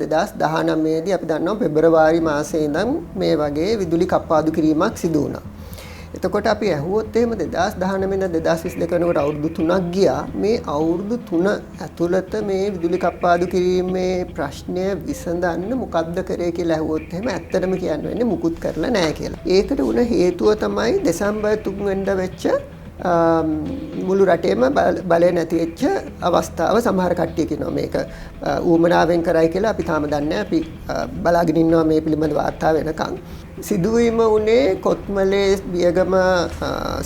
2019 දී අපි දන්නවා පෙබරවාරි මාසයේ ඉඳන් මේ වගේ විදුලි කප්පාදු කිරීමක් සිදු වුණා. එතකොට අපි ඇහුවොත් එහෙම 2019 ඉඳන් 2022 වෙනකොට අවුරුදු 3ක් ගියා. මේ අවුරුදු 3 ඇතුළත මේ විදුලි කප්පාදු කිරීමේ ප්‍රශ්නය විසඳන්න මොකක්ද කරේ කියලා ඇහුවොත් එහෙම ඇත්තටම කියන්න වෙන්නේ මුකුත් කරලා නැහැ කියලා. ඒකට උන හේතුව තමයි දෙසැම්බර් 3 වෙනිදා වෙච්ච මුළු රටේම බලය නැති වෙච්ච අවස්ථාව. සමහර කට්ටිය කියනවා මේක ඌමනාවෙන් කරයි කියලා. අපි තාම දන්නේ නැහැ. අපි බලාගෙන ඉන්නවා මේ පිළිබඳ වාර්තා වෙනකන්. සිදුවීම උනේ කොත්මලේ බියගම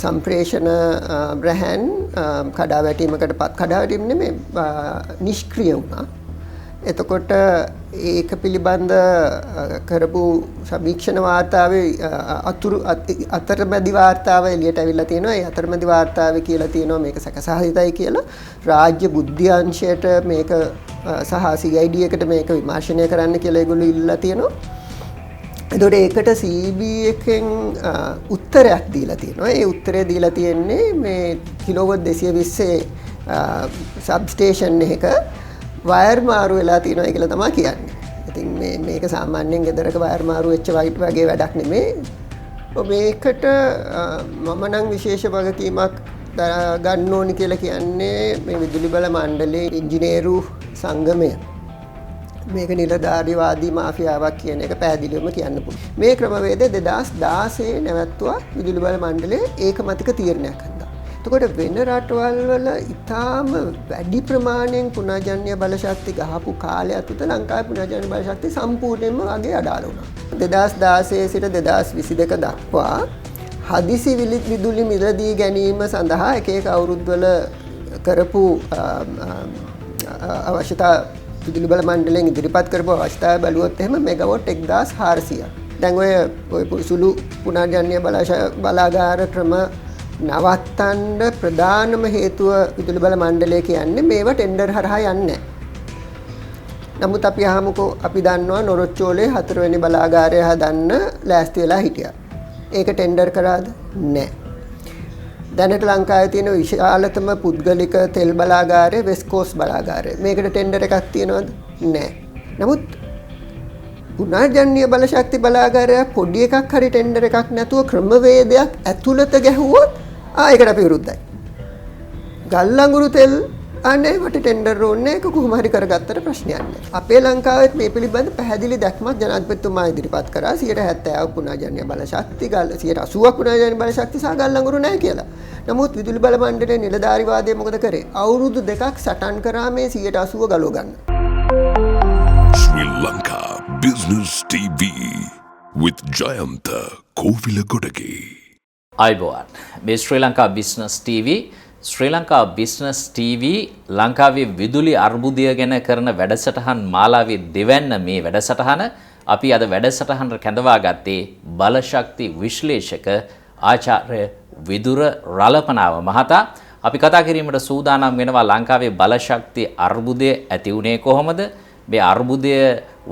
සම්ප්‍රේෂණ බ්‍රහන් කඩාවැටීමකටපත් කඩාවැටීම නෙමෙයි නිෂ්ක්‍රිය වුණා. එතකොට ඒක පිළිබඳ කරපු සමීක්ෂණ වාර්තාවේ අතරමැදි වාර්තාව එළියට අවිල්ලා තියෙනවා. ඒ අතරමැදි වාර්තාවේ කියලා තියෙනවා මේක සැකසහිතයි කියලා. රාජ්‍ය බුද්ධි අංශයට මේක සහ CID එකට මේක විමර්ශනය කරන්න කියලා ඒගොල්ලෝ ඉල්ලලා තියෙනවා. එතකොට ඒකට CB එකෙන් උත්තරයක් දීලා තියෙනවා. ඒ උත්තරය දීලා තියෙන්නේ මේ කිලෝවොට් 220 සබ්ස්ටේෂන් එකක වයර් මාරු වෙලා තියෙනවා කියලා තමයි කියන්නේ. ඉතින් මේක සාමාන්‍යයෙන් ගෙදරක වයර් මාරු වෙච්ච වගේ වැඩක් නෙමෙයි. මේකට මම නම් විශේෂ වගකීමක් ගන්න ඕනි කියලා කියන්නේ මේ විදුලි බල මණ්ඩලයේ ඉංජිනේරු සංගමය. මේක නිලධාරීවාදී මාෆියාවක් කියන එක පැහැදිලිවම කියන්න පුළුවන්. මේ ක්‍රමවේදය 2016 නැවැත්තුවා විදුලි බල මණ්ඩලයේ ඒකමතික තීරණයක් හදා. එතකොට වෙන රටවල් වල ඉතාම වැඩි ප්‍රමාණයෙන් පුනර්ජනනීය බලශක්ති ගහපු කාලය තුත ලංකාවේ පුනර්ජනනීය බලශක්ති සම්පූර්ණයෙන්ම වගේ අඩාල වුණා. 2016 සිට 2022 දක්වා හදිසි විදුලි මිලදී ගැනීම සඳහා එක අවුරුද්දවල කරපු අවශ්‍යතා විදුලි බල මණ්ඩලයෙන් ඉදිරිපත් කරපු අවස්ථාව බලුවොත් එහෙම මෙගාවොට් 1400ක්. දැන් ඔය සුළු පුනර්ජනනීය බලාගාර ක්‍රම නවත්තන්න ප්‍රධානම හේතුව විදුලි බල මණ්ඩලය කියන්නේ මේවා ටෙන්ඩර් හරහා යන්නේ නැහැ. නමුත් අපි අහමුකෝ අපි දන්නවා නොරොච්චෝලේ 4 වෙනි බලාගාරය හදන්න ලෑස්ති වෙලා හිටියා. ඒක ටෙන්ඩර් කරාද? නැහැ. දැනට ලංකාවේ තියෙන විශාලතම පුද්ගලික තෙල් බලාගාරය වෙස්ට් කෝස්ට් බලාගාරය. මේකට ටෙන්ඩර් එකක් තියෙනවද? නැහැ. නමුත් පුනර්ජනනීය බලශක්ති බලාගාරය පොඩි එකක් හරි ටෙන්ඩර් එකක් නැතුව ක්‍රමවේදයක් ඇතුළත ගැහුවොත් ඒකට අපි විරුද්ධයි. ගල් අඟුරු තෙල් අනේ වට ටෙන්ඩර් ඕනේ ඒක කොහොම හරි කරගත්තට ප්‍රශ්නයක් නැහැ. අපේ ලංකාවෙත් මේ පිළිබඳ පැහැදිලි දැක්මක් ජනාධිපතිතුමා ඉදිරිපත් කරා 70% පුනර්ජනනීය බලශක්ති 80% පුනර්ජනනීය බලශක්ති සහ ගල් අඟුරු නැහැ කියලා. නමුත් විදුලි බල මණ්ඩලයේ නිලධාරීවාදය මොකද කරේ? අවුරුදු දෙකක් සටන් කරා මේ 80% ගලව ගන්න. Sri Lanka Business TV with Jayantha Kovilagodage. අයිබෝවන් මේ ශ්‍රී ලංකා බිස්නස් TV ලංකාවේ විදුලි අර්බුදය ගැන කරන වැඩසටහන් මාලාවේ දෙවැන්න මේ වැඩසටහන අපි අද වැඩසටහනට කැඳවා ගත්තේ බලශක්ති විශ්ලේෂක ආචාර්ය විදුර රලපනාව මහතා. අපි කතා කිරීමට සූදානම් වෙනවා ලංකාවේ බලශක්ති අර්බුදය ඇති වුණේ කොහොමද? මේ අර්බුදය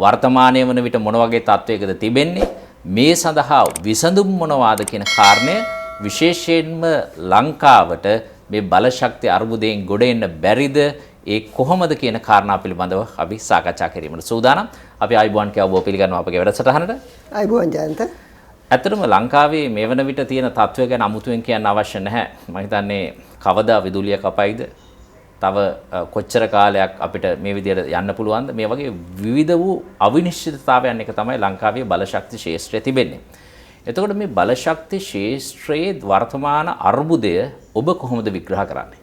වර්තමානයේ වන විට මොන වගේ තත්වයකද තිබෙන්නේ? මේ සඳහා විසඳුම් මොනවාද කියන කාරණය විශේෂයෙන්ම ලංකාවට මේ බලශක්ති අර්බුදයෙන් ගොඩ එන්න බැරිද? ඒ කොහොමද කියන කාරණා පිළිබඳව අපි සාකච්ඡා කිරීමට සූදානම්. අපි ආයිබෝන් කියවෝ පිළිගන්නවා අපගේ වැඩසටහනට. ආයිබෝන් ජයන්ත. ඇත්තටම ලංකාවේ මේ වන විට තියෙන තත්ත්වය ගැන අමුතුවෙන් කියන්න අවශ්‍ය නැහැ. මම හිතන්නේ කවදා විදුලිය කපයිද? තව කොච්චර කාලයක් අපිට මේ විදිහට යන්න පුළුවන්ද? මේ වගේ විවිධ වූ අවිනිශ්චිතතාවයන් එක තමයි ලංකාවේ බලශක්ති ක්ෂේත්‍රයේ තිබෙන්නේ. එතකොට මේ බලශක්ති ක්ෂේත්‍රයේ වර්තමාන අර්බුදය ඔබ කොහොමද විග්‍රහ කරන්නේ?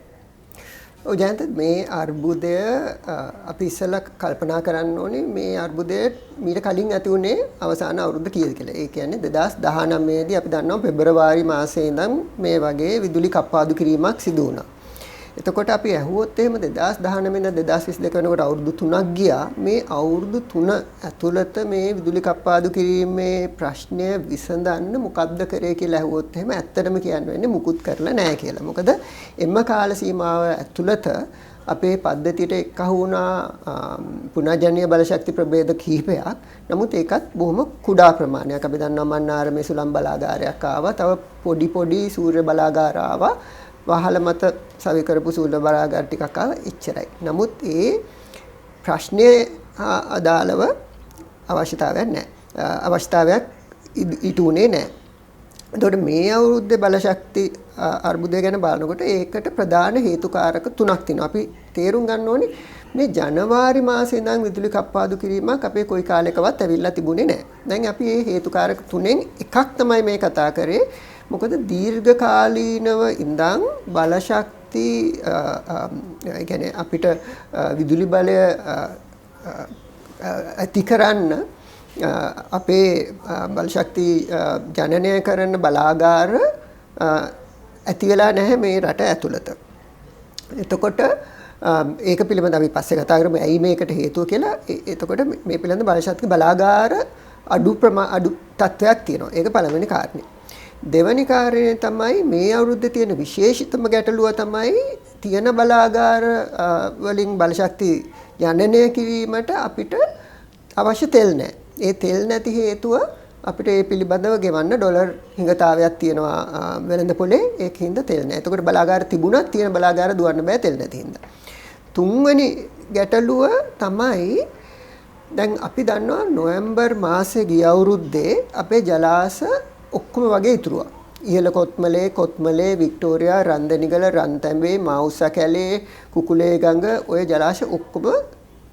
ඔව් ජයන්ත, මේ අර්බුදය අපි ඉස්සෙල්ලා කල්පනා කරන්න ඕනේ මේ අර්බුදය මීට කලින් ඇති වුණේ අවසාන අවුරුද්ද කීයද කියලා. ඒ කියන්නේ 2019 දී අපි දන්නවා පෙබරවාරි මාසයේ ඉඳන් මේ වගේ විදුලි කප්පාදු කිරීමක් සිදු වුණා. එතකොට අපි ඇහුවොත් එහෙම 2019 ඉඳන් 2022 වෙනකොට අවුරුදු 3ක් ගියා. මේ අවුරුදු 3 ඇතුළත මේ විදුලි කප්පාදු කිරීමේ ප්‍රශ්නය විසඳන්න මොකක්ද කරේ කියලා ඇහුවොත් එහෙම ඇත්තටම කියන්න වෙන්නේ මුකුත් කරලා නැහැ කියලා. මොකද එම්ම කාල සීමාව ඇතුළත අපේ පද්ධතියට එක්කහු වුණා පුනර්ජනනීය බලශක්ති ප්‍රභේද කිහිපයක්. නමුත් ඒකත් බොහොම කුඩා ප්‍රමාණයක්. අපි දන්නවා මන්නාරමේ සුළං බලාගාරයක් ආවා. තව පොඩි සූර්ය බලාගාර ආවා. වහල මත සවි කරපු සූර්ය බලාගාර ටිකක් ආවා. එච්චරයි. නමුත් ඒ ප්‍රශ්නේ අදාළව අවශ්‍යතාවයක් නැහැ. අවශ්‍යතාවයක් ඉටුනේ නැහැ. එතකොට මේ අවුරුද්දේ බලශක්ති අර්බුදය ගැන බලනකොට ඒකට ප්‍රධාන හේතුකාරක තුනක් තියෙනවා. අපි තේරුම් ගන්න ඕනේ මේ ජනවාරි මාසේ ඉඳන් විදුලි කප්පාදු කිරීමක් අපේ කොයි කාලයකවත් ඇවිල්ලා තිබුණේ නැහැ. දැන් අපි මේ හේතුකාරක තුනෙන් එකක් තමයි මේ කතා කරේ. මොකද දීර්ඝකාලීනව ඉඳන් බලශක්ති කියන්නේ අපිට විදුලි බලය ඇති කරන්න අපේ බලශක්ති ජනනය කරන බලාගාර ඇති වෙලා නැහැ මේ රට ඇතුළත. එතකොට ඒක පිළිබඳව අපි පස්සේ කතා කරමු ඇයි මේකට හේතුව කියලා. එතකොට මේ පිළිබඳව බලශක්ති බලාගාර අඩු තත්ත්වයක් තියෙනවා. ඒක පළවෙනි කාරණේ. දෙවෙනි කාරණේ තමයි මේ අවුරුද්දේ තියෙන විශේෂිතම ගැටලුව තමයි තියෙන බලාගාර වලින් බලශක්ති ජනනය කිරීමට අපිට අවශ්‍ය තෙල් නැහැ. ඒ තෙල් නැති හේතුව අපිට ඒ පිළිබඳව ගෙවන්න ඩොලර් හිඟතාවයක් තියෙනවා වෙළඳ පොලේ. ඒකින්ද තෙල් නැහැ. එතකොට බලාගාර තිබුණත් තියෙන බලාගාර දුවන්න බෑ තෙල් නැති හින්දා. තුන්වෙනි ගැටලුව තමයි දැන් අපි දන්නවා නොවැම්බර් මාසේ ගිය අවුරුද්දේ අපේ ජලාශ ඔක්කොම වගේ ඉතුරුවා. ඉහළ කොත්මලේ වික්ටෝරියා රන්දනිගල රන්තැඹේ මවුස්ස කැලේ කුකුලේ ගඟ ඔය ජලාශ ඔක්කොම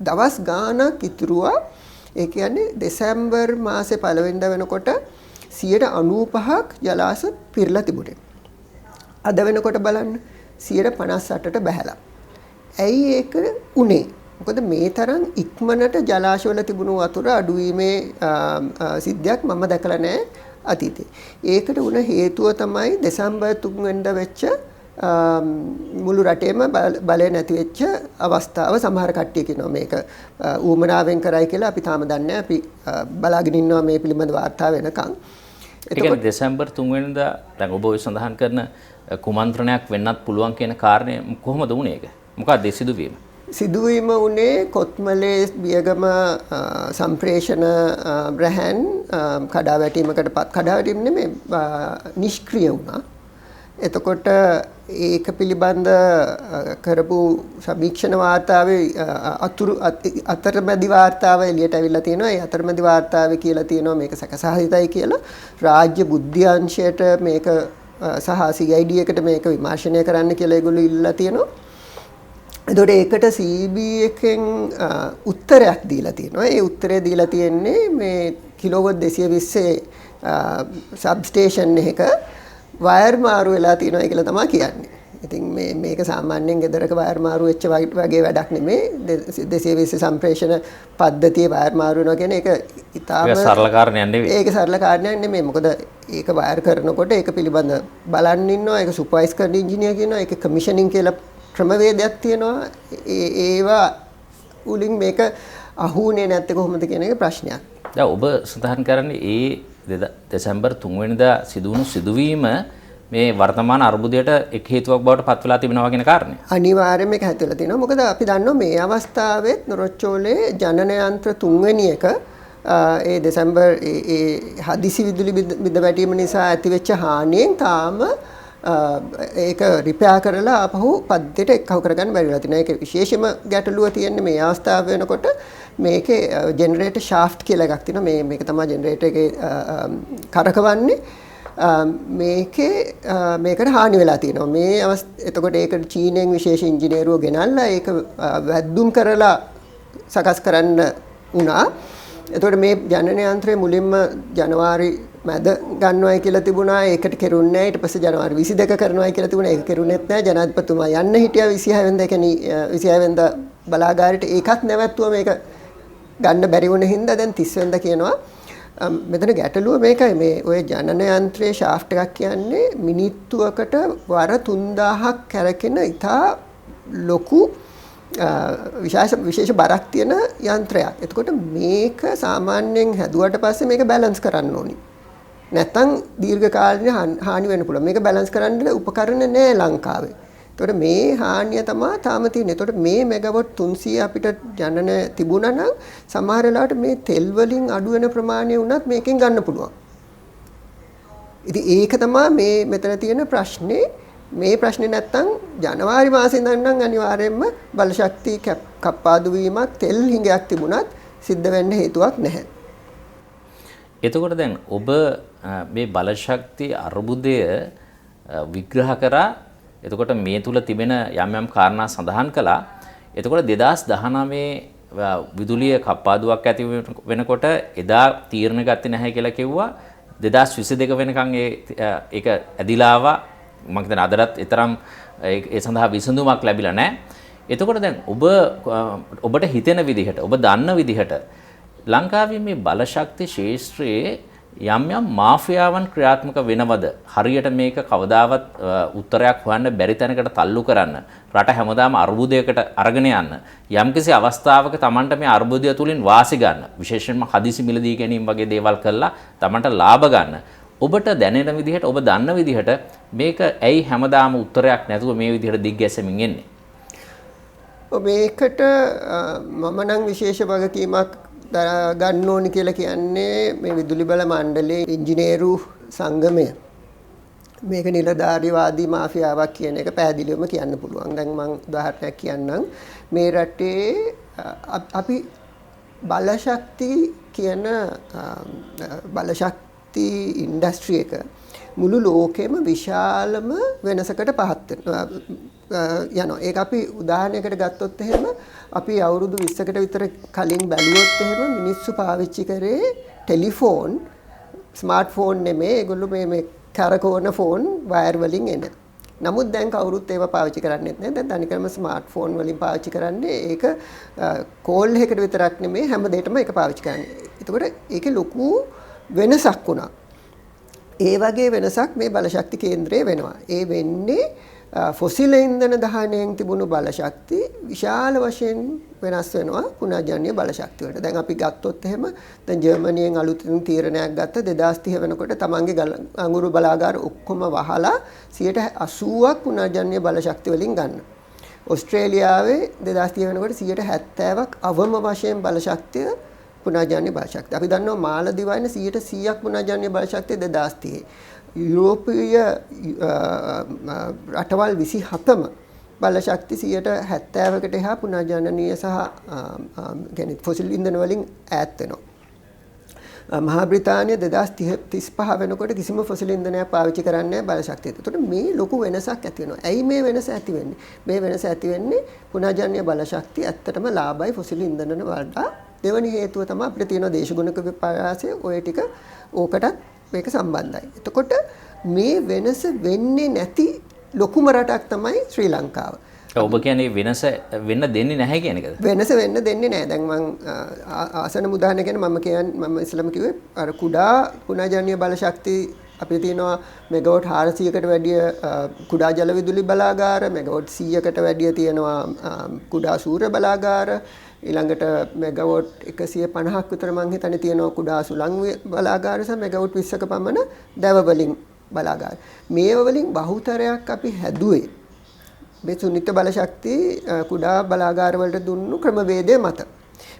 දවස් ගාණක් ඉතුරුවා. ඒ කියන්නේ දෙසැම්බර් මාසේ පළවෙනිදා වෙනකොට 95%ක් ජලාශ පිරලා තිබුණේ. අද වෙනකොට බලන්න 58%ට බහැලා. ඇයි ඒක උනේ? මොකද මේ තරම් ඉක්මනට ජලාශවල තිබුණු වතුර අඩුවීමේ සිද්ධියක් මම දැකලා නැහැ අතීතේ. ඒකට උන හේතුව තමයි දෙසැම්බර් 3 වෙනිදා වෙච්ච මුළු රටේම බලය නැති වෙච්ච අවස්ථාව. සමහර කට්ටිය කියනවා මේක ඌමනාවෙන් කරයි කියලා. අපි තාම දන්නේ නැහැ. අපි බලාගෙන ඉන්නවා මේ පිළිබඳ වාර්තා වෙනකන්. ඒකනේ දෙසැම්බර් 3 වෙනිදා දැන් ඔබ ඔය සඳහන් කරන කුමන්ත්‍රණයක් වෙන්නත් පුළුවන් කියන කාරණය කොහොමද වුනේ ඒක? මොකක්ද ඒ සිදුවීම? සිදුවීම උනේ කොත්මලේ බියගම සම්ප්‍රේෂණ බ්‍රහන් කඩාවැටීම නෙමෙයි නිෂ්ක්‍රිය වුණා. එතකොට ඒක පිළිබඳ කරපු සමීක්ෂණ වාර්තාවේ අතරමැදි වාර්තාව එළියට අවිල්ලා තියෙනවා. ඒ අතරමැදි වාර්තාවේ කියලා තියෙනවා මේක සැකසහිතයි කියලා. රාජ්‍ය බුද්ධි අංශයට මේක සහ CID එකට මේක විමර්ශනය කරන්න කියලා ඒගොල්ලෝ ඉල්ලලා තියෙනවා. එතකොට ඒකට CB එකෙන් උත්තරයක් දීලා තියෙනවා. ඒ උත්තරය දීලා තියෙන්නේ මේ කිලෝවොට් 220 සබ්ස්ටේෂන් එකක වයර් මාරු වෙලා තියෙනවා කියලා තමයි කියන්නේ. ඉතින් මේක සාමාන්‍යයෙන් ගෙදරක වයර් මාරු වෙච්ච වගේ වැඩක් නෙමෙයි. 220 සම්ප්‍රේෂණ පද්ධතියේ වයර් මාරු වෙනවා කියන එක ඉතාලම සරල කාරණයක් නෙවෙයි. ඒක සරල කාරණයක් නෙමෙයි. මොකද ඒක වයර් කරනකොට ඒක පිළිබඳ බලන් ඉන්නවා. ඒක සුපර්වයිස් කරන ඉංජිනේර කියනවා. ඒක කමිෂනින් කියලා ක්‍රමවේදයක් තියෙනවා. ඒවා උලින් මේක අහුුනේ නැත්තේ කොහොමද කියන එක ප්‍රශ්නයක්. දැන් ඔබ සඳහන් කරන්නේ ඒ දෙසැම්බර් 3 වෙනිදා සිදුවුණු සිදුවීම මේ වර්තමාන අර්බුදයට එක් හේතුවක් බවට පත් වෙලා තිබෙනවා කියන කාරණය. අනිවාර්යයෙන්ම මේක හැදෙලා තිනවා. මොකද අපි දන්නවා මේ අවස්ථාවෙත් නොරොච්චෝලේ ජනන යන්ත්‍ර 3 වෙනි එක ඒ දෙසැම්බර් ඒ හදිසි විදුලි බිඳ වැටීම නිසා ඇතිවෙච්ච හානියෙන් තාම ඒක රිපෙයාර් කරලා ආපහු පද්ධතියට එක්කව කරගන්න බැරි වෙලා තිනවා. ඒක විශේෂම ගැටලුව තියෙන්නේ මේ අවස්ථාව වෙනකොට මේකේ ජෙනරේටර් ෂාෆ්ට් කියලා එකක් තියෙනවා. මේක තමයි ජෙනරේටර් එකේ කරකවන්නේ. මේකට හානි වෙලා තියෙනවා. එතකොට ඒකට චීනෙන් විශේෂ ඉංජිනේරුවෝ ගෙනල්ලා ඒක වැද්දුම් කරලා සකස් කරන්න වුණා. එතකොට මේ ජනන යන්ත්‍රය මුලින්ම ජනවාරි මැද ගන්නවයි කියලා තිබුණා. ඒකට කෙරුන්නේ නැහැ. ඊට පස්සේ ජනවාරි 22 කරනවයි කියලා තිබුණා. ඒක කෙරුණෙත් නැහැ. ජනාධිපතිතුමා යන්න හිටියා 26 වෙනිදා. කියන්නේ 26 වෙනිදා බලාගාරයට ඒකත් නැවැත්තුවා. මේක ගන්න බැරි වුණ හින්දා දැන් 30 වෙනිදා කියනවා. මෙතන ගැටලුව මේකයි. මේ ඔය ජනන යන්ත්‍රයේ ෂාෆ්ට් එකක් කියන්නේ මිනිත්තුවකට වර 3000ක් කැරකෙන ඉතා ලොකු විශේෂ බරක් තියෙන යන්ත්‍රයක්. එතකොට මේක සාමාන්‍යයෙන් හැදුවට පස්සේ මේක බැලන්ස් කරන්න ඕනි. නැත්තම් දීර්ඝ කාලීන හානි වෙන්න පුළුවන්. මේක බැලන්ස් කරන්න උපකරණ නැහැ ලංකාවේ. එතකොට මේ හානිය තමයි තාම තියෙන්නේ. එතකොට මේ මෙගාවොට් 300 අපිට ජනන තිබුණා නම් සමහර වෙලාවට මේ තෙල් වලින් අඩු වෙන ප්‍රමාණය වුණත් මේකෙන් ගන්න පුළුවන්. ඉතින් ඒක තමයි මේ මෙතන තියෙන ප්‍රශ්නේ. මේ ප්‍රශ්නේ නැත්තම් ජනවාරි මාසේ ඉඳන් නම් අනිවාර්යයෙන්ම බලශක්ති කප්පාදු වීමක් තෙල් හිඟයක් තිබුණත් සිද්ධ වෙන්න හේතුවක් නැහැ. එතකොට දැන් ඔබ මේ බලශක්ති අර්බුදය විග්‍රහ කරා. එතකොට මේ තුල තිබෙන යම් යම් කාරණා සඳහන් කළා. එතකොට 2019 විදුලිය කප්පාදුවක් ඇති වෙනකොට එදා තීරණ ගත්තේ නැහැ කියලා කිව්වා. 2022 වෙනකන් ඒක ඇදිලා ආවා. මම හිතන්නේ අදටත් ඊතරම් ඒ සඳහා විසඳුමක් ලැබිලා නැහැ. එතකොට දැන් ඔබට හිතෙන විදිහට ඔබ දන්න විදිහට ලංකාවේ මේ බලශක්ති ශාස්ත්‍රයේ යම් යම් මාෆියාවන් ක්‍රියාත්මක වෙනවද? හරියට මේක කවදාවත් උත්තරයක් හොයන්න බැරි තැනකට තල්ලු කරන්න, රට හැමදාම අර්බුදයකට අරගෙන යන්න, යම්කිසි අවස්ථාවක Tamanට මේ අර්බුදය තුලින් වාසි ගන්න, විශේෂයෙන්ම හදිසි මිලදී ගැනීම වගේ දේවල් කළා Tamanට ලාභ ගන්න. ඔබට දැනෙන විදිහට, ඔබ දන්න විදිහට මේක ඇයි හැමදාම උත්තරයක් නැතුව මේ විදිහට දිග්ගැසෙමින් එන්නේ? මේකට මම නම් විශේෂ වගකීමක් ගන්න ඕනි කියලා කියන්නේ මේ විදුලි බල මණ්ඩලයේ ඉංජිනේරු සංගමය. මේක නිලධාරීවාදී මාෆියාවක් කියන එක පැහැදිලිවම කියන්න පුළුවන්. දැන් මම උදාහරණයක් කියන්නම්. මේ රටේ අපි බලශක්ති කියන බලශක්ති ඉන්ඩස්ට්‍රි එක මුළු ලෝකෙම විශාලම වෙනසකට පහත් යනවා. ඒක අපි උදාහරණයකට ගත්තොත් එහෙම අපි අවුරුදු 20කට විතර කලින් බැලුවොත් එහෙම මිනිස්සු පාවිච්චි කරේ ටෙලිෆෝන්, ස්මාර්ට්ෆෝන් නෙමෙයි. ඒගොල්ලෝ මේ කරකවන ෆෝන් වයර් වලින් එන. නමුත් දැන් කවුරුත් ඒව පාවිච්චි කරන්නේ නැහැ. දැන් තනිකරම ස්මාර්ට්ෆෝන් වලින් පාවිච්චි කරන්නේ. ඒක කෝල් එකකට විතරක් නෙමෙයි හැම දෙයකම ඒක පාවිච්චි කරන්නේ. ඒතකොට ඒකේ ලොකු වෙනසක් වුණා. ඒ වගේ වෙනසක් මේ බලශක්ති කේන්ද්‍රයේ වෙනවා. ඒ වෙන්නේ ෆොසිල් ඉන්ධන දහනයෙන් තිබුණු බලශක්ති විශාල වශයෙන් වෙනස් වෙනවා පුනර්ජනනීය බලශක්තිය වලට. දැන් අපි ගත්තොත් එහෙම දැන් ජර්මනියෙන් අලුතින් තීරණයක් ගත්ත 2030 වෙනකොට තමන්ගේ අඟුරු බලාගාර ඔක්කොම වහලා 80%ක් පුනර්ජනනීය බලශක්තිය වලින් ගන්න. ඕස්ට්‍රේලියාවේ 2030 වෙනකොට 70%ක් අවම වශයෙන් බලශක්තිය පුනර්ජනනීය බලශක්තිය. අපි දන්නවා මාලදිවයින 100%ක් පුනර්ජනනීය බලශක්තිය 2030. යුරෝපීය රටවල් 27ම බලශක්ති 70%කට එහා පුනර්ජනනීය සහ කියන්නේ ෆොසිල් ඉන්ධන වලින් ඈත් වෙනවා. මහා බ්‍රිතාන්‍ය 2035 වෙනකොට කිසිම ෆොසිල් ඉන්ධනයක් පාවිච්චි කරන්නේ නැහැ බලශක්තිය. ඒකට මේ ලොකු වෙනසක් ඇති වෙනවා. ඇයි මේ වෙනස ඇති වෙන්නේ? මේ වෙනස ඇති වෙන්නේ පුනර්ජනනීය බලශක්තිය ඇත්තටම ලාභයි ෆොසිල් ඉන්ධන වලට. දෙවැනි හේතුව තමයි අපිට තියෙන දේශගුණික විපර්යාසය. ඔය ටික ඕකටත් මේක සම්බන්ධයි. එතකොට මේ වෙනස වෙන්නේ නැති ලොකුම රටක් තමයි ශ්‍රී ලංකාව. ඔබ කියන්නේ වෙනස වෙන්න දෙන්නේ නැහැ කියන එකද? වෙනස වෙන්න දෙන්නේ නැහැ. දැන් මම ආසන උදාහරණ කියන්නේ මම ඉස්සලම කිව්වේ අර කුඩා පුනර්ජනනීය බලශක්ති අපිට තියෙනවා මෙගාවොට් 400කට වැඩිය කුඩා ජල විදුලි බලාගාර, මෙගාවොට් 100කට වැඩිය තියෙනවා කුඩා සූර්ය බලාගාර, ඊළඟට මෙගාවොට් 150ක් විතර මං හිතන්නේ තියෙනවා කුඩා සුළං බලාගාර සහ මෙගාවොට් 20ක පමණ දැව වලින් බලාගාර. මේව වලින් බහුතරයක් අපි හැදුවේ මේ සුනිත බලශක්ති කුඩා බලාගාර වලට දුන්නු ක්‍රමවේදය මත.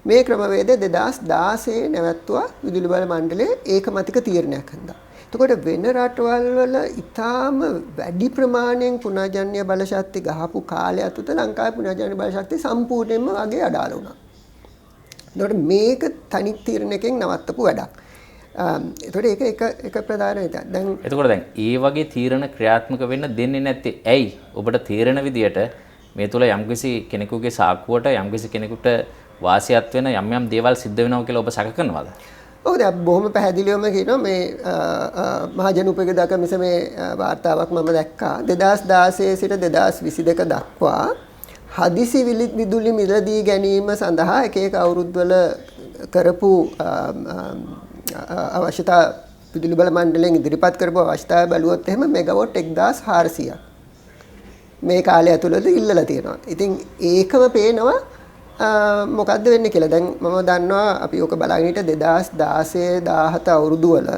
මේ ක්‍රමවේදය 2016 නැවැත්තුවා විදුලි බල මණ්ඩලයේ ඒකමතික තීරණයක් හන්දා. එතකොට වෙන රටවල් වල ඊටාම වැඩි ප්‍රමාණයෙන් පුනර්ජනනීය බලශක්ති ගහපු කාලය ඇතුළත ලංකාවේ පුනර්ජනනීය බලශක්ති සම්පූර්ණයෙන්ම වගේ අඩාල වුණා. එතකොට මේක තනි තීරණයකින් නවත්තපු වැඩක්. එතකොට ඒක එක ප්‍රධාන විදියක්. දැන් එතකොට දැන් ඒ වගේ තීරණ ක්‍රියාත්මක වෙන්න දෙන්නේ නැත්තේ ඇයි? ඔබට තීරණ විදියට මේ තුල යම්කිසි කෙනෙකුගේ සාක්කුවට යම්කිසි කෙනෙකුට වාසියක් වෙන යම් දේවල් සිද්ධ වෙනවා කියලා ඔබ සැක කරනවද? ඔව් දැන් බොහොම පැහැදිලිවම කියනවා මේ මහජන උපයෝගී කමිස මේ වාර්තාවක් මම දැක්කා 2016 සිට 2022 දක්වා හදිසි විදුලි මිලදී ගැනීම සඳහා එක අවුරුද්දවල කරපු අවශ්‍යතා විදුලි බල මණ්ඩලයෙන් ඉදිරිපත් කරපු අවශ්‍යතාවය බැලුවොත් එහෙම මෙගාවොට් 1400ක් මේ කාලය ඇතුළත ඉල්ලලා තියෙනවා. ඉතින් ඒකම පේනවා මොකද්ද වෙන්නේ කියලා. දැන් මම දන්නවා අපි ඔක බලාගෙන හිට 2016 17 අවුරුදු වල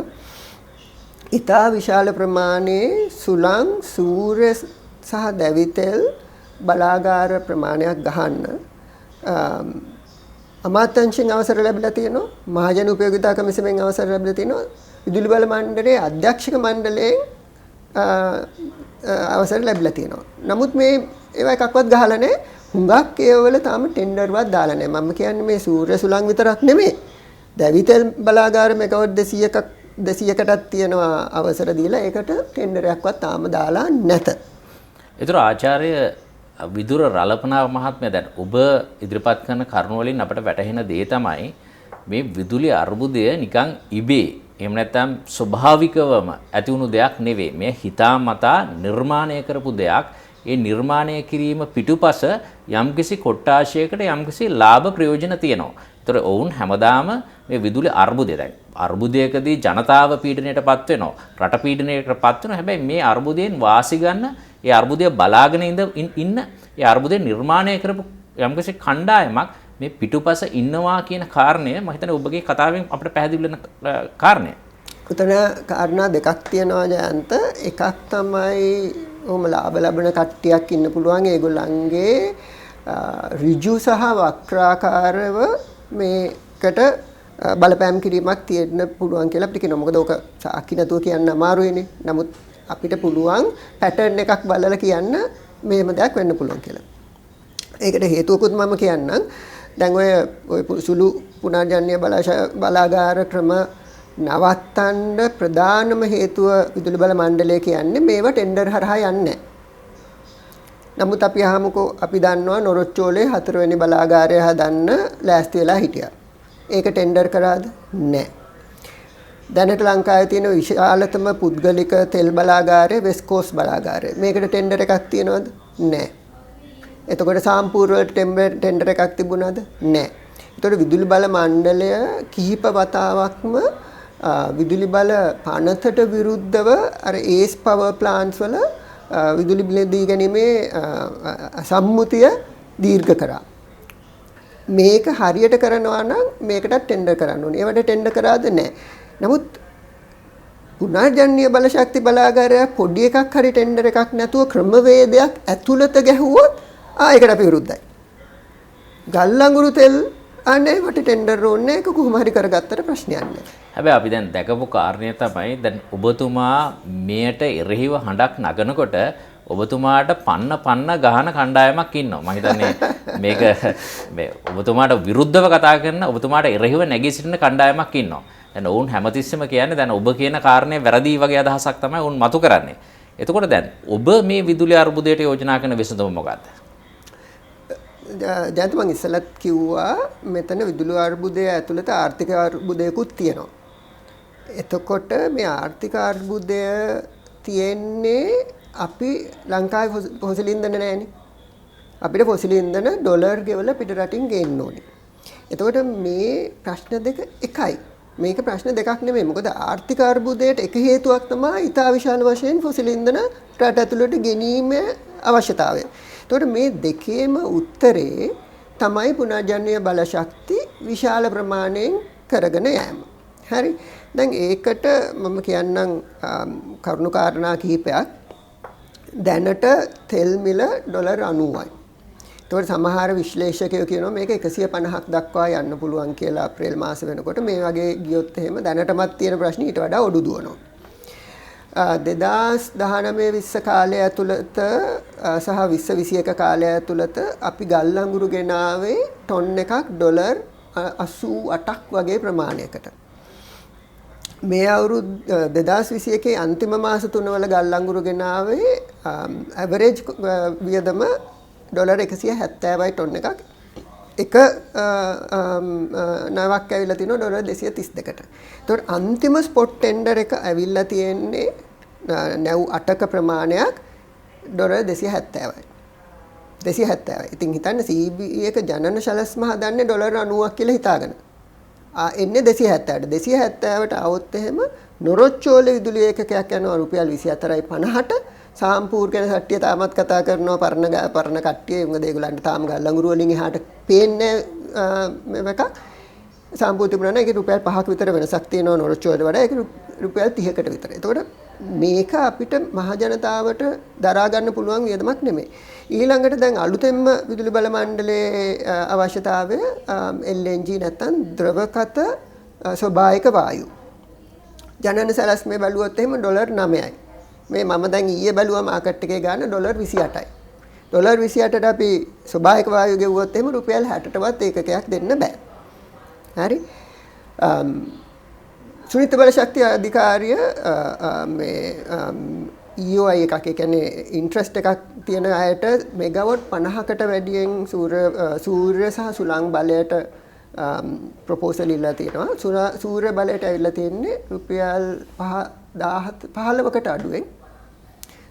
ඉතා විශාල ප්‍රමාණයේ සුළං සූර්ය සහ දැවිතෙල් බලාගාර ප්‍රමාණයක් ගහන්න අමාත්‍යාංශයෙන් අවසර ලැබිලා තියෙනවා. මහජන උපයෝගිතා කමිසමෙන් අවසර ලැබිලා තියෙනවා. විදුලි බල මණ්ඩලයේ අධ්‍යක්ෂක මණ්ඩලයෙන් අවසර ලැබිලා තියෙනවා. නමුත් මේ ඒවා එකක්වත් ගහලා නැහැ. හුඟක් ඒවල තාම ටෙන්ඩර්වත් දාලා නැහැ. මම කියන්නේ මේ සූර්ය සුළං විතරක් නෙමෙයි. දැවිතෙල් බලාගාර මෙගාවට් 200කටත් තියෙනවා අවසර දීලා ඒකට ටෙන්ඩරයක්වත් තාම දාලා නැත. ඒතර ආචාර්ය විදුර රලපනාව මහත්මයා දැන් ඔබ ඉදිරිපත් කරන කරුණු වලින් අපට වැටහෙන දේ තමයි මේ විදුලි අර්බුදය නිකන් ඉබේ එහෙම නැත්නම් ස්වභාවිකවම ඇති වුණු දෙයක් නෙවෙයි. මේ හිතාමතා නිර්මාණය කරපු දෙයක්. ඒ නිර්මාණය කිරීම පිටුපස යම්කිසි කොට්ටාශයකට යම්කිසි ලාභ ප්‍රයෝජන තියෙනවා. ඒතර ඔවුන් හැමදාම මේ විදුලි අර්බුදය දැන් අර්බුදයකදී ජනතාව පීඩනයටපත් වෙනවා. රට පීඩනයටපත් වෙනවා. හැබැයි මේ අර්බුදයෙන් වාසි ගන්න ඒ අර්බුදය බලාගෙන ඉන්න ඒ අර්බුදය නිර්මාණය කරපු යම්කිසි කණ්ඩායමක් මේ පිටුපස ඉන්නවා කියන කාරණය මම හිතන්නේ ඔබගේ කතාවෙන් අපිට පැහැදිලි වෙන කාරණය. උතන කාරණා දෙකක් තියෙනවා ජයන්ත. එකක් තමයි ඔහොම ලාභ ලබන කට්ටියක් ඉන්න පුළුවන් ඒගොල්ලන්ගේ ඍජු සහ වක්‍රාකාරව මේකට බලපෑම් කිරීමක් තියෙන්න පුළුවන් කියලා අපිට කියනවා. මොකද ඕක සාක්ෂි නැතුව කියන්න අමාරුයිනේ. නමුත් අපිට පුළුවන් පැටර්න් එකක් බලලා කියන්න මේම දෙයක් වෙන්න පුළුවන් කියලා. ඒකට හේතුවකුත් මම කියන්නම්. දැන් ඔය සුළු පුනර්ජන්‍ය බලාගාර ක්‍රම නවත්තන්න ප්‍රධානම හේතුව විදුලි බල මණ්ඩලය කියන්නේ මේව ටෙන්ඩර් හරහා යන්නේ. නමුත් අපි අහමුකෝ අපි දන්නවා නොරොච්චෝලේ 4 වෙනි බලාගාරය හදන්න ලෑස්ති වෙලා හිටියා. ඒක ටෙන්ඩර් කරාද? නැහැ. දැනට ලංකාවේ තියෙන විශාලතම පුද්ගලික තෙල් බලාගාරය වෙස්ට් කෝස්ට් බලාගාරය. මේකට ටෙන්ඩර් එකක් තියනවද? නැහැ. එතකොට සාම්පූර්ණ ටෙන්ඩර් එකක් තිබුණාද? නැහැ. එතකොට විදුලි බල මණ්ඩලය කිහිප වතාවක්ම විදුලි බල පනතට විරුද්ධව අර ඒස් පවර් ප්ලාන්ට්ස් වල විදුලි බිල දී ගැනීමේ සම්මුතිය දීර්ඝ කරා. මේක හරියට කරනවා නම් මේකටත් ටෙන්ඩර් කරන්න ඕනේ. ඒවට ටෙන්ඩර් කරාද? නැහැ. නමුත් පුනර්ජන්‍ය බලශක්ති බලාගාරය පොඩි එකක් හරි ටෙන්ඩර් එකක් නැතුව ක්‍රමවේදයක් ඇතුළත ගැහුවොත් ඒකට අපි විරුද්ධයි. ගල් අඟුරු තෙල් අනේ වට ටෙන්ඩර් ඕනේ ඒක කොහොම හරි කරගත්තට ප්‍රශ්නයක් නැහැ. හැබැයි අපි දැන් දැකපු කාරණය තමයි දැන් ඔබතුමා මෙයට එරෙහිව හඬක් නගනකොට ඔබතුමාට පන්න ගහන කණ්ඩායමක් ඉන්නවා. මම හිතන්නේ මේක මේ ඔබතුමාට විරුද්ධව කතා කරන ඔබතුමාට එරෙහිව නැගී සිටින කණ්ඩායමක් ඉන්නවා. දැන් ඔවුන් හැමතිස්සෙම කියන්නේ දැන් ඔබ කියන කාරණේ වැරදි වගේ අදහසක් තමයි ඔවුන් මතු කරන්නේ. එතකොට දැන් ඔබ මේ විදුලි අර්බුදයට යෝජනා කරන විසඳුම මොකක්ද? දැන් මම ඉස්සෙල්ලත් කිව්වා මෙතන විදුලි අර්බුදය ඇතුළත ආර්ථික අර්බුදයකුත් තියෙනවා. එතකොට මේ ආර්ථික අර්බුදය තියෙන්නේ අපි ලංකාවේ ෆොසිල් ඉන්ධන නැහැනේ. අපිට ෆොසිල් ඉන්ධන ඩොලර් ගෙවලා පිට රටින් ගේන්න ඕනේ. එතකොට මේ ප්‍රශ්න දෙක එකයි. මේක ප්‍රශ්න දෙකක් නෙමෙයි. මොකද ආර්ථික අර්බුදයට එක හේතුවක් තමයි ඉතා විශාල වශයෙන් ෆොසිල් ඉන්ධන රට ඇතුළට ගෙනීමේ අවශ්‍යතාවය. එතකොට මේ දෙකේම උත්තරේ තමයි පුනර්ජන්‍ය බලශක්ති විශාල ප්‍රමාණයෙන් කරගෙන යෑම. හරි. දැන් ඒකට මම කියන්නම් කරුණු කාරණා කිහිපයක්. දැනට තෙල් මිල ඩොලර් 90යි. ඒතකොට සමහර විශ්ලේෂකයෝ කියනවා මේක 150ක් දක්වා යන්න පුළුවන් කියලා අප්‍රේල් මාස වෙනකොට. මේ වගේ ගියොත් එහෙම දැනටමත් තියෙන ප්‍රශ්නේ ඊට වඩා ඔඩු දුවනවා. 2019-20 කාලය ඇතුළත සහ 2021 කාලය ඇතුළත අපි ගල් අඟුරු ගෙනාවේ ටොන් එකක් ඩොලර් 88ක් වගේ ප්‍රමාණයකට. මේ අවුරුදු 2021 අන්තිම මාස 3 වල ගල් අඟුරු ගෙනාවේ ඇවරේජ් වියදම ඩොලර් 170යි ටොන් එකක්. එක නවක් ඇවිල්ලා තිනවා ඩොලර් 232ට. ඒතකොට අන්තිම ස්පොට් ටෙන්ඩර් එක ඇවිල්ලා තියෙන්නේ නැව් 8ක ප්‍රමාණයක් ඩොලර් 270යි. 270යි. ඉතින් හිතන්න CB එක ජනන සැලැස්ම හදන්නේ ඩොලර් 90ක් කියලා හිතාගෙන. එන්නේ 270ට. 270ට આવොත් එහෙම නොරොච්චෝල විදුලි ඒකකයක් යනවා රුපියල් 24.50ට. සාම්පූර් ගැන කට්ටිය තාමත් කතා කරනවා පරණ කට්ටිය උඟ ඒගොල්ලන්ට තාම ගල් අඟුරු වලින් එහාට පේන්නේ මේක සාම්පූර් තිබුණා නම් ඒක රුපියල් 5ක විතර වෙනසක් තියෙනවා නොරොච්චෝලට වඩා ඒක රුපියල් 30කට විතර. එතකොට මේක අපිට මහ ජනතාවට දරා ගන්න පුළුවන් වියදමක් නෙමෙයි. ඊළඟට දැන් අලුතෙන්ම විදුලි බල මණ්ඩලයේ අවශ්‍යතාවය LNG නැත්නම් ද්‍රවකත ස්වභාවික වායු. ජනන සැලැස්මේ බැලුවොත් එහෙම ඩොලර් 9යි. මේ මම දැන් ඊයේ බැලුවා මාකට් එකේ ගාන ඩොලර් 28යි. ඩොලර් 28ට අපි ස්වභාවික වායු ගෙවුවොත් එහෙම රුපියල් 60ටවත් ඒකකයක් දෙන්න බෑ. හරි? සුනිත බල ශක්තිය අධිකාරිය මේ EOI එකක් ඒ කියන්නේ ඉන්ට්‍රස්ට් එකක් තියෙන අයට මෙගාවොට් 50කට වැඩියෙන් සූර්ය සහ සුළං බලයට ප්‍රොපෝසල් ඉල්ලලා තියෙනවා. සූර්ය බලයට ඇවිල්ලා තියෙන්නේ රුපියල් 15කට අඩුවෙන්.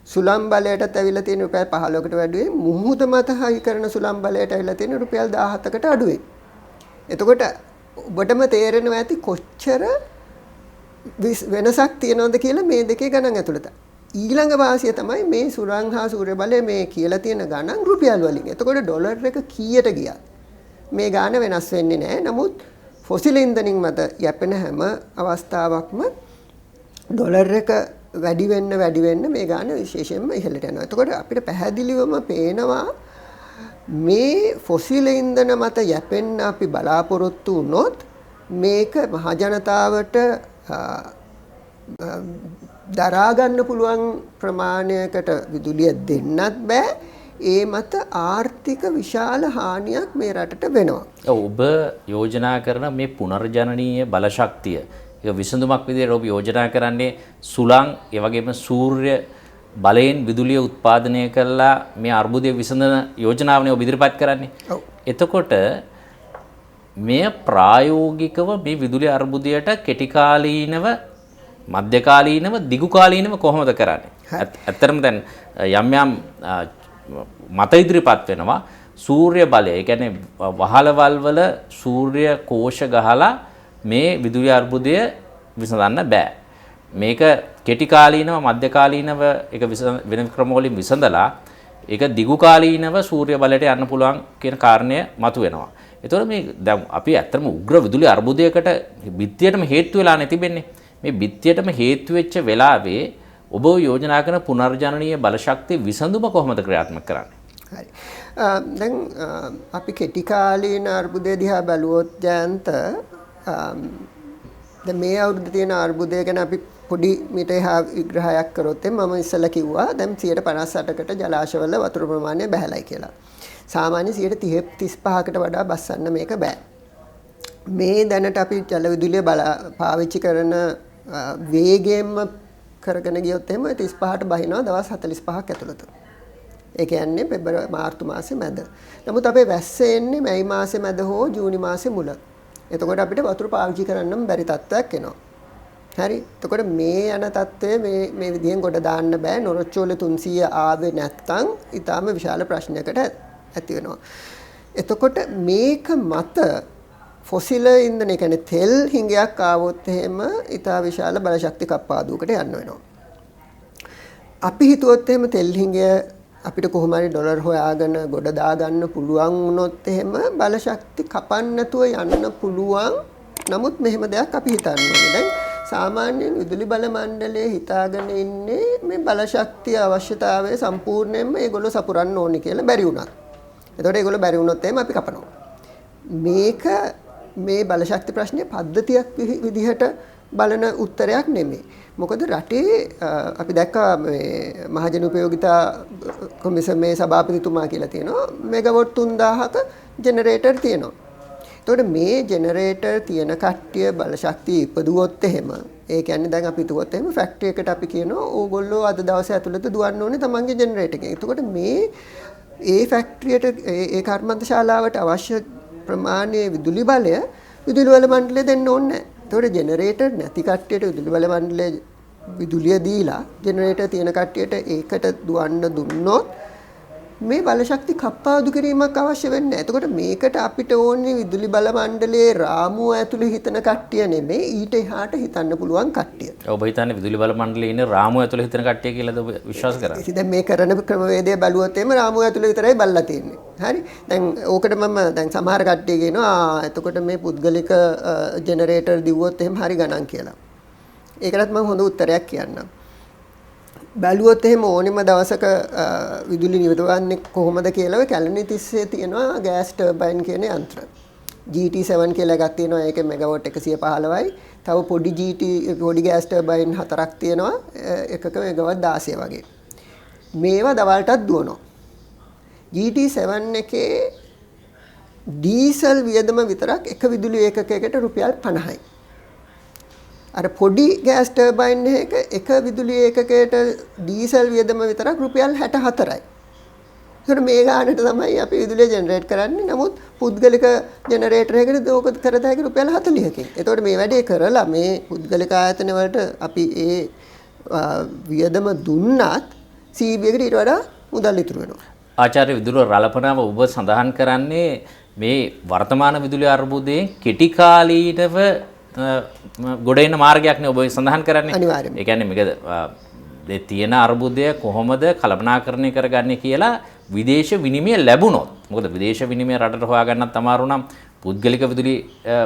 සුළං බලයටත් ඇවිල්ලා තියෙන රුපියල් 15කට වැඩිවෙන්. මුහුද මත හයි කරන සුළං බලයට ඇවිල්ලා තියෙන රුපියල් 17කට අඩුවෙන්. එතකොට ඔබටම තේරෙනවා ඇති කොච්චර වෙනසක් තියෙනවද කියලා මේ දෙකේ ගණන් ඇතුළත. ඊළඟ වාසිය තමයි මේ සුළං හා සූර්ය බලය මේ කියලා තියෙන ගණන් රුපියල් වලින්. එතකොට ඩොලර් එක කීයට ගියත් මේ ගාණ වෙනස් වෙන්නේ නැහැ. නමුත් ෆොසිල් ඉන්ධනින් මත යැපෙන හැම අවස්ථාවකම ඩොලර් එක වැඩි වෙන්න මේ ගාණ විශේෂයෙන්ම ඉහළට යනවා. එතකොට අපිට පැහැදිලිවම පේනවා මේ ෆොසිල් ඉන්ධන මත යැපෙන්න අපි බලාපොරොත්තු වුණොත් මේක මහ ජනතාවට දරා ගන්න පුළුවන් ප්‍රමාණයකට විදුලිය දෙන්නත් බෑ. ඒ මත ආර්ථික විශාල හානියක් මේ රටට වෙනවා. ඔබ යෝජනා කරන මේ පුනර්ජනනීය බලශක්තිය ඒක විසඳුමක් විදිහට ඔබ යෝජනා කරන්නේ සුළං ඒ වගේම සූර්ය බලයෙන් විදුලිය උත්පාදනය කරලා මේ අර්බුදය විසඳන යෝජනාවනේ ඔබ ඉදිරිපත් කරන්නේ. එතකොට මේ ප්‍රායෝගිකව මේ විදුලි අර්බුදයට කෙටිකාලීනව මධ්‍යකාලීනව දිගුකාලීනව කොහොමද කරන්නේ? ඇත්තටම දැන් යම් මත ඉදිරිපත් වෙනවා සූර්ය බලය. ඒ කියන්නේ වහලවල් වල සූර්ය කෝෂ ගහලා මේ විදුලි අර්බුදය විසඳන්න බෑ. මේක කෙටිකාලීනව මධ්‍යකාලීනව ඒක වෙන ක්‍රම වලින් විසඳලා ඒක දිගුකාලීනව සූර්ය බලයට යන්න පුළුවන් කියන කාරණය මතුවෙනවා. එතකොට මේ දැන් අපි ඇත්තටම උග්‍ර විදුලි අර්බුදයකට බිත්තියටම හේතු වෙලා තිබෙන්නේ. මේ බිත්තියටම හේතු වෙච්ච වෙලාවේ ඔබ යෝජනා කරන පුනර්ජනනීය බලශක්තිය විසඳුම කොහොමද ක්‍රියාත්මක කරන්නේ? හරි. දැන් අපි කෙටි කාලීන අර්බුදය දිහා බැලුවොත් ජයන්ත දැන් මේ අවුරුද්දේ තියෙන අර්බුදය ගැන අපි පොඩි මීට එහා විග්‍රහයක් කරොත් මම ඉස්සෙල්ලා කිව්වා දැන් 58%කට ජලාශවල වතුර ප්‍රමාණය බැහැලයි කියලා. සාමාන්‍ය 35%කට වඩා බස්සන්න මේක බෑ. මේ දැනට අපි ජල විදුලිය පාවිච්චි කරන වේගයෙන්ම කරගෙන ගියොත් එහෙම 35ට බහිනවා දවස් 45ක් ඇතුළත. ඒ කියන්නේ පෙබරවාරි මාර්තු මාසේ මැද. නමුත් අපේ වැස්ස එන්නේ මැයි මාසේ මැද හෝ ජූනි මාසේ මුල. එතකොට අපිට වතුර පාවිච්චි කරන්නම බැරි තත්ත්වයක් එනවා. හරි. එතකොට මේ යන තත්ත්වය මේ විදිහෙන් ගොඩ දාන්න බෑ. නොරොච්චෝල 300 ආවේ නැත්තම් ඊටාම විශාල ප්‍රශ්නයකට ඇති වෙනවා. එතකොට මේක මත ෆොසිල් ඉන්ධන කියන්නේ තෙල් හිඟයක් ආවොත් එහෙම ඊටා විශාල බලශක්ති කප්පාදුවකට යන්න වෙනවා. අපි හිතුවොත් එහෙම තෙල් හිඟය අපිට කොහොම හරි ඩොලර් හොයාගෙන ගොඩ දාගන්න පුළුවන් වුණොත් එහෙම බලශක්ති කපන්න නැතුව යන්න පුළුවන්. නමුත් මෙහෙම දෙයක් අපි හිතන්න ඕනේ. දැන් සාමාන්‍යයෙන් විදුලි බල මණ්ඩලය හිතාගෙන ඉන්නේ මේ බලශක්තිය අවශ්‍යතාවය සම්පූර්ණයෙන්ම ඒගොල්ලෝ සපුරන්න ඕනේ කියලා බැරි වුණා. එතකොට ඒගොල්ලෝ බැරි වුණොත් එහෙම අපි කපනවා. මේක මේ බලශක්ති ප්‍රශ්නේ පද්ධතියක් විදිහට බලන උත්තරයක් නෙමෙයි. මොකද රටේ අපි දැක්කා මේ මහජන උපයෝගිතා කොමිසමේ සභාපතිතුමා කියලා තියෙනවා මෙගාවොට් 3000ක ජෙනරේටර් තියෙනවා. එතකොට මේ ජෙනරේටර් තියෙන කට්ටිය බලශක්තිය ඉපදුවොත් එහෙම ඒ කියන්නේ දැන් අපි හිතුවොත් එහෙම ෆැක්ටරි එකට අපි කියනවා ඕගොල්ලෝ අද දවසේ ඇතුළත දුවන්න ඕනේ තමන්ගේ ජෙනරේටර් එකෙන්. එතකොට මේ ඒ ෆැක්ටරියට ඒ කර්මාන්ත ශාලාවට අවශ්‍ය ප්‍රමාණයේ විදුලි බලය විදුලි බල මණ්ඩලය දෙන්න ඕනේ නැහැ. එතකොට ජෙනරේටර් නැති කට්ටියට විදුලි බල මණ්ඩලය විදුලිය දීලා ජෙනරේටර් තියෙන කට්ටියට ඒකට දුවන්න දුන්නොත් මේ බලශක්ති කප්පාදු කිරීමක් අවශ්‍ය වෙන්නේ නැහැ. එතකොට මේකට අපිට ඕනේ විදුලි බල මණ්ඩලයේ රාමුව ඇතුලේ හිතන කට්ටිය නෙමෙයි ඊට එහාට හිතන්න පුළුවන් කට්ටිය. ඔබ හිතන්නේ විදුලි බල මණ්ඩලයේ ඉන්නේ රාමුව ඇතුලේ හිතන කට්ටිය කියලාද ඔබ විශ්වාස කරන්නේ? ඉතින් දැන් මේ කරන ක්‍රමවේදය බැලුවොත් එimhe රාමුව ඇතුලේ විතරයි බලලා තියෙන්නේ. හරි. දැන් ඕකට මම දැන් සමහර කට්ටිය කියනවා එතකොට මේ පුද්ගලික ජෙනරේටර් දිව්වොත් එහෙම හරි ගණන් කියලා. ඒකටත් මම හොඳ උත්තරයක් කියන්නම්. බැලුවොත් එහෙම ඕනෙම දවසක විදුලි නිවදවන්නේ කොහොමද කියලා ඔය කැලණි තිස්සේ තියෙනවා ගෑස් ටර්බයින් කියන යන්ත්‍ර. GT7 කියලා එකක් තියෙනවා. ඒකේ මෙගාවොට් 115යි. තව පොඩි ගෑස් ටර්බයින් 4ක් තියෙනවා. එකක මෙගාවොට් 16 වගේ. මේවා දවල්ටත් දුවනවා. GT7 එකේ ඩීසල් වියදම විතරක් එක විදුලි ඒකකයකට රුපියල් 50යි. අර පොඩි ගෑස් ටර්බයින් එක විදුලි ඒකකයට ඩීසල් වියදම විතරක් රුපියල් 64යි. ඒකට මේ ගානට තමයි අපි විදුලිය ජෙනරේට් කරන්නේ. නමුත් පුද්ගලික ජෙනරේටර් එකකට ඕක කරත හැකි රුපියල් 40කින්. ඒතකොට මේ වැඩේ කරලා මේ පුද්ගලික ආයතන වලට අපි ඒ වියදම දුන්නත් CB එකට ඊට වඩා මුදල් ඉතුරු වෙනවා. ආචාර්ය විදුල රලපනාව ඔබ සඳහන් කරන්නේ මේ වර්තමාන විදුලි අර්බුදයෙන් කෙටි කාලීනව ගොඩ එන මාර්ගයක් නේ ඔබ සඳහන් කරන්නේ. අනිවාර්යයෙන්ම. ඒ කියන්නේ මේක තියෙන අර්බුදය කොහොමද කළමනාකරණය කරගන්නේ කියලා විදේශ විනිමය ලැබුණොත්. මොකද විදේශ විනිමය රටට හොයාගන්නත් අමාරු නම් පුද්ගලික විදුලි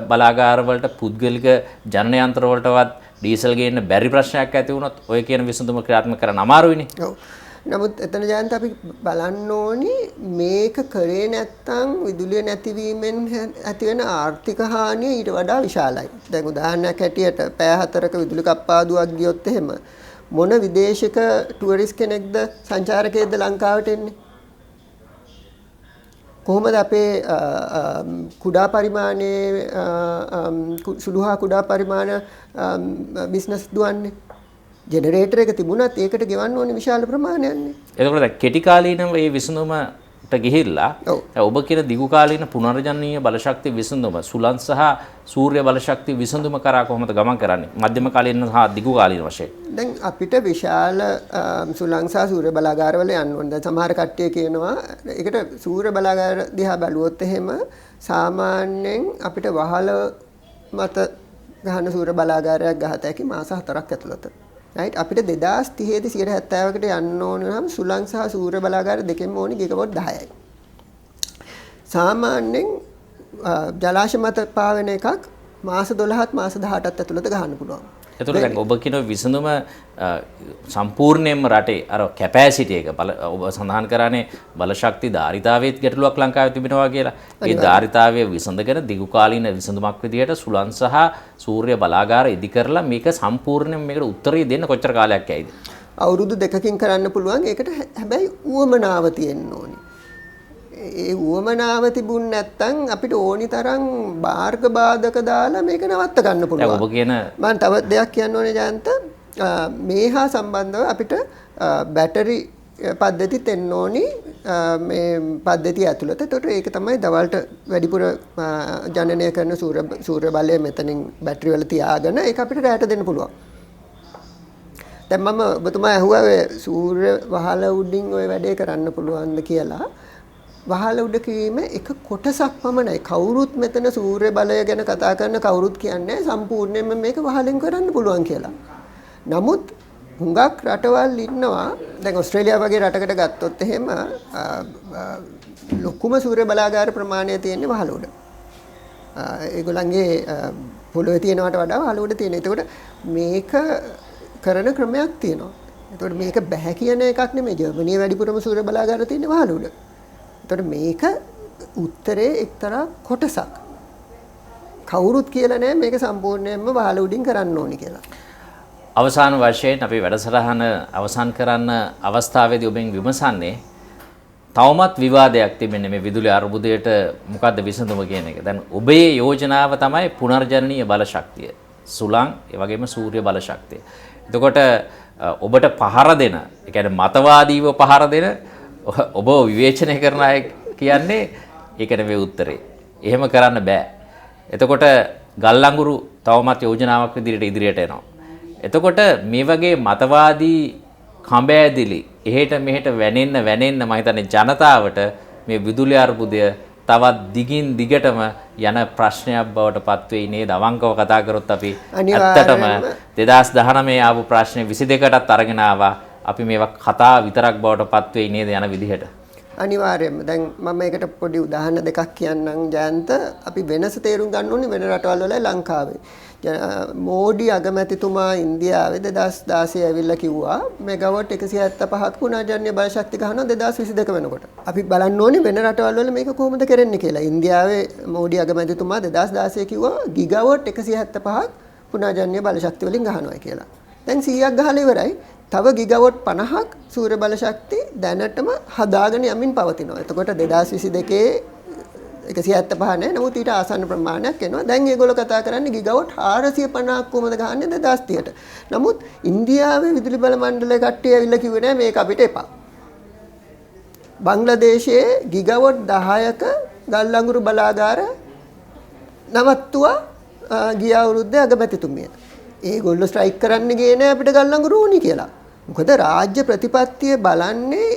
බලාගාර වලට පුද්ගලික ජනන යන්ත්‍ර වලටවත් ඩීසල් ගේන්න බැරි ප්‍රශ්නයක් ඇති වුණොත් ඔය කියන විසඳුම ක්‍රියාත්මක කරන්න අමාරුයිනේ. ඔව්. නමුත් එතන ජයන්ත අපි බලන්න ඕනි මේක කරේ නැත්තම් විදුලිය නැතිවීමෙන් ඇති වෙන ආර්ථික හානිය ඊට වඩා විශාලයි. දැන් උදාහරණයක් හැටියට පැය 4ක විදුලි කප්පාදුවක් ගියොත් එහෙම මොන විදේශික ටුවරිස්ට් කෙනෙක්ද සංචාරකයෙක්ද ලංකාවට එන්නේ? කොහොමද අපේ කුඩා පරිමාණයේ සුළු හා කුඩා පරිමාණ බිස්නස් දුවන්නේ? ජෙනරේටර් එක තිබුණත් ඒකට ගෙවන්න ඕනේ විශාල ප්‍රමාණයක් නේ. එතකොට දැන් කෙටි කාලීනව මේ විසඳුමට ගිහිල්ලා ඔබ කියන දිගු කාලීන පුනර්ජනනීය බලශක්ති විසඳුම සුලං සහ සූර්ය බලශක්ති විසඳුම කරා කොහොමද ගමන් කරන්නේ? මධ්‍යම කාලීන සහ දිගු කාලීන වශයෙන්. දැන් අපිට විශාල සුලං සහ සූර්ය බලාගාරවල යන්න ඕනේ. දැන් සමහර කට්ටිය කියනවා ඒකට සූර්ය බලාගාර දිහා බැලුවොත් එහෙම සාමාන්‍යයෙන් අපිට වහල මත ගහන සූර්ය බලාගාරයක් ගහත හැකි මාස 4ක් ඇතුළත. right අපිට 2030 දී 70කට යන්න ඕන නම් සුලං සහ සූර්ය බලාගාර දෙකෙන්ම ඕනි ගිගවොට් 10යි. සාමාන්‍යයෙන් ජලාශ මත පාවෙන එකක් මාස 12ත් මාස 18ත් ඇතුළත ගහන්න පුළුවන්. එතකොට දැන් ඔබ කියන විසඳුම සම්පූර්ණයෙන්ම රටේ අර කැපැසිටි එක ඔබ සඳහන් කරන්නේ බලශක්ති ධාරිතාවයේත් ගැටලුවක් ලංකාවේ තිබෙනවා කියලා. ඒ ධාරිතාවය විසඳගෙන දිගු කාලීන විසඳුමක් විදියට සුලං සහ සූර්ය බලාගාර ඉදි කරලා මේක සම්පූර්ණයෙන් මේකට උත්තරය දෙන්න කොච්චර කාලයක් යයිද? අවුරුදු 2කින් කරන්න පුළුවන්. ඒකට හැබැයි උවමනාව තියෙන්න ඕනි. ඒ උවමනාව තිබුණ නැත්නම් අපිට ඕනි තරම් මාර්ග බාධක දාලා මේක නවත්ත ගන්න පුළුවන්. ඔබ කියන මම තව දෙයක් කියන්න ඕනේ ජයන්ත. මේ හා සම්බන්ධව අපිට බැටරි පද්ධතිත් එන්න ඕනි මේ පද්ධතිය ඇතුළත. ඒකට ඒක තමයි දවල්ට වැඩිපුර ජනනය කරන සූර්ය බලය මෙතනින් බැටරි වල තියාගෙන ඒක අපිට රැට දෙන්න පුළුවන්. දැන් මම ඔබතුමා ඇහුවා සූර්ය වහල උඩින් ওই වැඩේ කරන්න පුළුවන්ද කියලා. වහල උඩ කිරීම එක කොටසක් පමණයි. කවුරුත් මෙතන සූර්ය බලය ගැන කතා කරන කවුරුත් කියන්නේ සම්පූර්ණයෙන්ම මේක වහලෙන් කරන්න පුළුවන් කියලා. නමුත් හුඟක් රටවල් ඉන්නවා. දැන් ඕස්ට්‍රේලියාව වගේ රටකට ගත්තොත් එහෙම ලොකුම සූර්ය බලාගාර ප්‍රමාණය තියෙන්නේ වහල උඩ. ඒගොල්ලන්ගේ පොළොවේ තියෙනවට වඩා වහල උඩ තියෙනවා. ඒකට මේක කරන ක්‍රමයක් තියෙනවා. ඒකට මේක බෑ කියන එකක් නෙමෙයි. ජර්මනියේ වැඩිපුරම සූර්ය බලාගාර තියෙන්නේ වහල උඩ. ඒතර මේක උත්තරේ එක්තරා කොටසක්. කවුරුත් කියලා නෑ මේක සම්පූර්ණයෙන්ම වහල උඩින් කරන්න ඕනි කියලා. අවසාන වශයෙන් අපි වැඩසටහන අවසන් කරන්න අවස්ථාවේදී ඔබෙන් විමසන්නේ තවමත් විවාදයක් තිබෙන්නේ මේ විදුලි අර්බුදයට මොකද්ද විසඳුම කියන එක. දැන් ඔබේ යෝජනාව තමයි පුනර්ජනනීය බලශක්තිය. සුලං ඒ වගේම සූර්ය බලශක්තිය. එතකොට ඔබට පහර දෙන, ඒ කියන්නේ මතවාදීව පහර දෙන ඔබ විවේචනය කරන අය කියන්නේ ඒක නෙවෙයි උත්තරේ. එහෙම කරන්න බෑ. එතකොට ගල් අඟුරු තවමත් යෝජනාවක් විදිහට ඉදිරියට එනවා. එතකොට මේ වගේ මතවාදී කඹෑදිලි එහෙට මෙහෙට වැනෙන්න මම හිතන්නේ ජනතාවට මේ විදුලි අර්බුදය තවත් දිගින් දිගටම යන ප්‍රශ්නයක් බවට පත් වෙයි නේද? අවංකව කතා කරොත් අපි ඇත්තටම 2019 ආපු ප්‍රශ්නේ 22කටත් අරගෙන ආවා. අපි මේවා කතා විතරක් බවට පත් වෙයි නේද යන විදිහට. අනිවාර්යයෙන්ම දැන් මම ඒකට පොඩි උදාහරණ දෙකක් කියන්නම් ජයන්ත අපි වෙනස තේරුම් ගන්න ඕනේ වෙන රටවල් වල ලංකාවේ මෝඩි අගමැතිතුමා ඉන්දියාවේ 2016 ඇවිල්ලා කිව්වා මෙගාවොට් 175ක් පුනර්ජනනීය බල ශක්තිය ගහනවා 2022 වෙනකොට. අපි බලන්න ඕනේ වෙන රටවල් වල මේක කොහොමද කරන්නේ කියලා. ඉන්දියාවේ මෝඩි අගමැතිතුමා 2016 කිව්වා ගිගාවොට් 175ක් පුනර්ජනනීය බල ශක්තිය වලින් ගහනවා කියලා. දැන් 100ක් ගහලා ඉවරයි. තව ගිගාවොට් 50ක් සූර්ය බල ශක්තිය දැනටම හදාගෙන යමින් පවතිනවා. එතකොට 2022 175 නෑ. නමුත් ඊට ආසන්න ප්‍රමාණයක් එනවා. දැන් මේගොල්ලෝ කතා කරන්නේ ගිගාවොට් 450ක් කොහමද ගහන්නේ 2030ට. නමුත් ඉන්දියාවේ විදුලි බල මණ්ඩලයේ කට්ටිය ඇවිල්ලා කිව්වේ නෑ මේක අපිට එපා. බංග්ලාදේශයේ ගිගාවොට් 10ක ගල් අඟුරු බලාගාර නවත්තුවා ගිය අවුරුද්දේ අගමැතිතුමිය. ඒගොල්ලෝ ස්ට්‍රයික් කරන්න ගියේ නෑ අපිට ගල් අඟුරු ඕනි කියලා. මොකද රාජ්‍ය ප්‍රතිපත්තිය බලන්නේ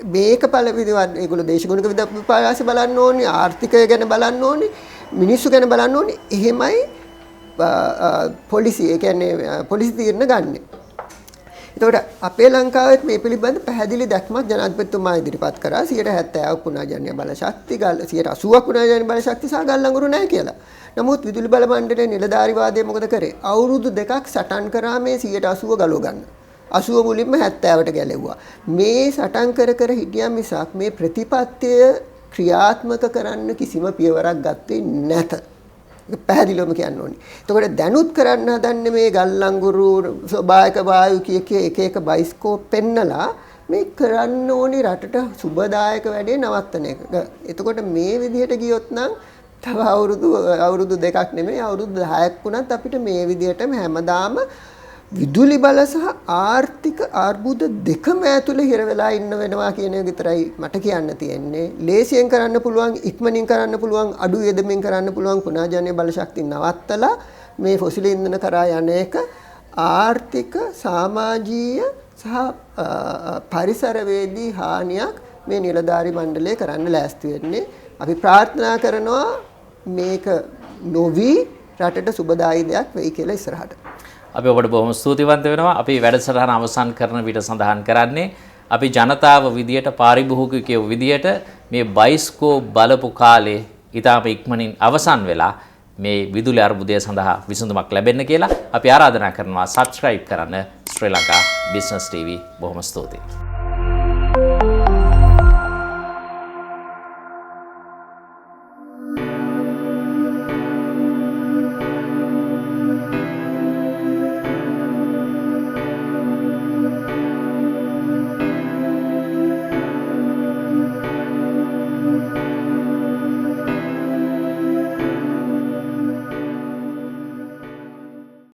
මේක පළවිදිවත් ඒගොල්ලෝ දේශගුණික විද්‍යාපිපාසය බලන්න ඕනේ ආර්ථිකය ගැන බලන්න ඕනේ මිනිස්සු ගැන බලන්න ඕනේ එහෙමයි පොලිසි ඒ කියන්නේ පොලිසි තීරණ ගන්න. එතකොට අපේ ලංකාවෙත් මේ පිළිබඳ පැහැදිලි දැක්මක් ජනාධිපතිතුමා ඉදිරිපත් කරා 70% පුනර්ජනනීය බල ශක්තිය 80% පුනර්ජනනීය බල ශක්තිය සහ ගල් අඟුරු නැහැ කියලා. නමුත් විදුලි බල මණ්ඩලයේ නිලධාරීවාදය මොකද කරේ? අවුරුදු දෙකක් සටන් කරා මේ 80% ගලව ගන්න. 80 මුලින්ම 70ට ගැලෙව්වා. මේ සටන් කර හිටියා මිසක් මේ ප්‍රතිපත්තිය ක්‍රියාත්මක කරන්න කිසිම පියවරක් ගත්තේ නැත. ඒක පැහැදිලිවම කියන්න ඕනේ. එතකොට දැනුත් කරන්න හදන්නේ මේ ගල් අඟුරු ස්වභාවික වායු එක එක බයිස්කෝප් පෙන්නලා මේ කරන්න ඕනේ රටට සුබදායක වැඩේ නවත්තන එක. එතකොට මේ විදිහට ගියොත් නම් තව අවුරුදු දෙකක් නෙමෙයි අවුරුදු 10ක් වුණත් අපිට මේ විදිහටම හැමදාම විදුලි බල සහ ආර්ථික අර්බුද දෙකම ඇතුලේ හිර වෙලා ඉන්න වෙනවා කියන එක විතරයි මට කියන්න තියෙන්නේ. ලේසියෙන් කරන්න පුළුවන්, ඉක්මනින් කරන්න පුළුවන්, අඩු යෙදමින් කරන්න පුළුවන් පුනර්ජනනීය බල ශක්තිය නවත්තලා මේ ෆොසිල් ඉන්ධන කරා යන එක ආර්ථික, සමාජීය සහ පරිසරවේදී හානියක් මේ නිලධාරී මණ්ඩලය කරන්න ලෑස්ති වෙන්නේ. අපි ප්‍රාර්ථනා කරනවා මේක නොවි රටට සුබදායී දෙයක් වෙයි කියලා ඉස්සරහට. අපි ඔබට බොහොම ස්තුතිවන්ත වෙනවා. අපි වැඩසටහන අවසන් කරන විට සඳහන් කරන්නේ අපි ජනතාව විදියට පාරිභෝගිකයෝ විදියට මේ බයිස්කෝප් බලපු කාලේ ඊටාම ඉක්මනින් අවසන් වෙලා මේ විදුලි අර්බුදය සඳහා විසඳුමක් ලැබෙන්න කියලා අපි ආරාධනා කරනවා. සබ්ස්ක්‍රයිබ් කරන්න ශ්‍රී ලංකා බිස්නස් TV. බොහොම ස්තුතියි.